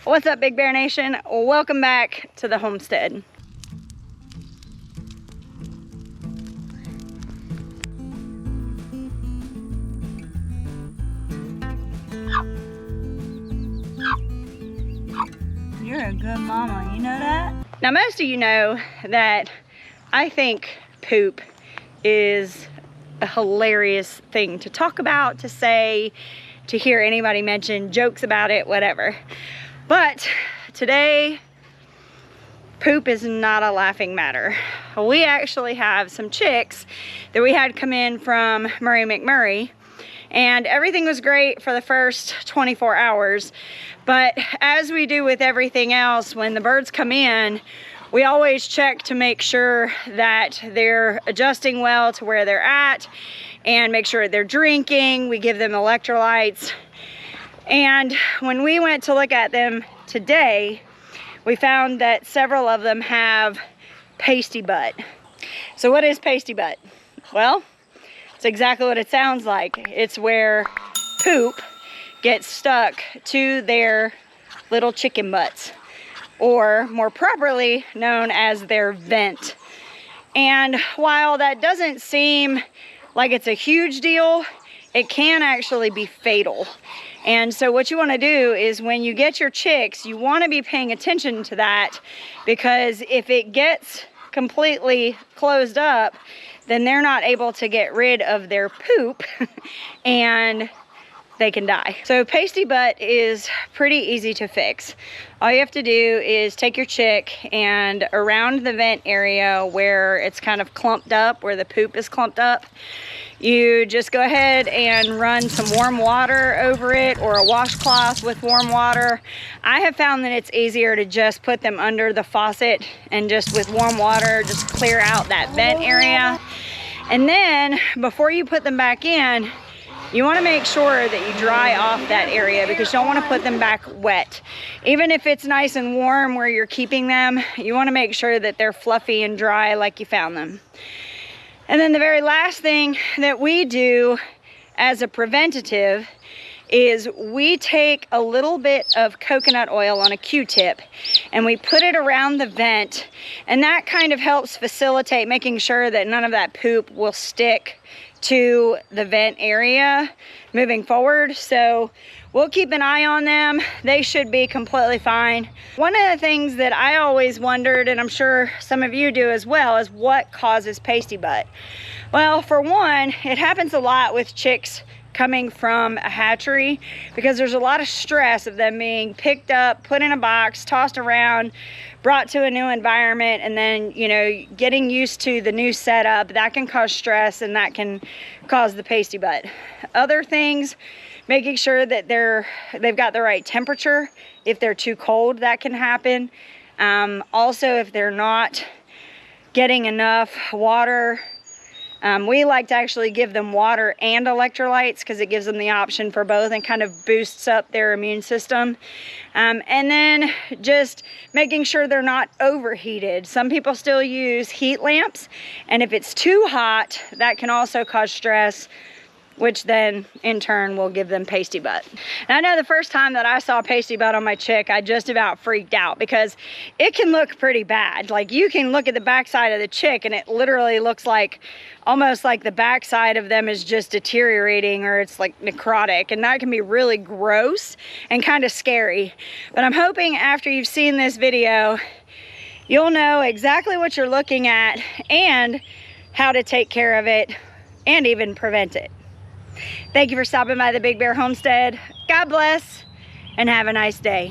What's up, Big Bear Nation? Welcome back to the homestead. You're a good mama, you know that? Now, most of you know that I think poop is a hilarious thing to talk about, to say, to hear anybody mention, jokes about it, whatever. But today, poop is not a laughing matter. We actually have some chicks that we had come in from McMurray, and everything was great for the first 24 hours. But as we do with everything else, when the birds come in, we always check to make sure that they're adjusting well to where they're at and make sure they're drinking. We give them electrolytes. And when we went to look at them today, we found that several of them have pasty butt. So what is pasty butt? Well, it's exactly what it sounds like. It's where poop gets stuck to their little chicken butts, or more properly known as their vent. And while that doesn't seem like it's a huge deal, it can actually be fatal. And so what you want to do is when you get your chicks, you want to be paying attention to that, because if it gets completely closed up, then they're not able to get rid of their poop and they can die. So pasty butt is pretty easy to fix. All you have to do is take your chick, and around the vent area where it's kind of clumped up, where the poop is clumped up, you just go ahead and run some warm water over it, or a washcloth with warm water. I have found that it's easier to just put them under the faucet and just with warm water, just clear out that vent area. And then before you put them back in, you want to make sure that you dry off that area, because you don't want to put them back wet. Even if it's nice and warm where you're keeping them, you want to make sure that they're fluffy and dry like you found them. And then the very last thing that we do as a preventative is we take a little bit of coconut oil on a Q-tip and we put it around the vent, and that kind of helps facilitate making sure that none of that poop will stick to the vent area moving forward. So we'll keep an eye on them. They should be completely fine. One of the things that I always wondered, and I'm sure some of you do as well, is what causes pasty butt? Well, for one, it happens a lot with chicks coming from a hatchery, because there's a lot of stress of them being picked up, put in a box, tossed around, brought to a new environment, and then, you know, getting used to the new setup. That can cause stress, and that can cause the pasty butt. Other things, making sure that they've got the right temperature. If they're too cold, that can happen. Also, if they're not getting enough water, we like to actually give them water and electrolytes, because it gives them the option for both and kind of boosts up their immune system. And then just making sure they're not overheated. Some people still use heat lamps, and if it's too hot, that can also cause stress, which then in turn will give them pasty butt. And I know the first time that I saw pasty butt on my chick, I just about freaked out, because it can look pretty bad. Like, you can look at the backside of the chick and it literally looks like, almost like the backside of them is just deteriorating, or it's like necrotic, and that can be really gross and kind of scary. But I'm hoping after you've seen this video, you'll know exactly what you're looking at and how to take care of it and even prevent it. Thank you for stopping by the Big Bear Homestead. God bless, and have a nice day.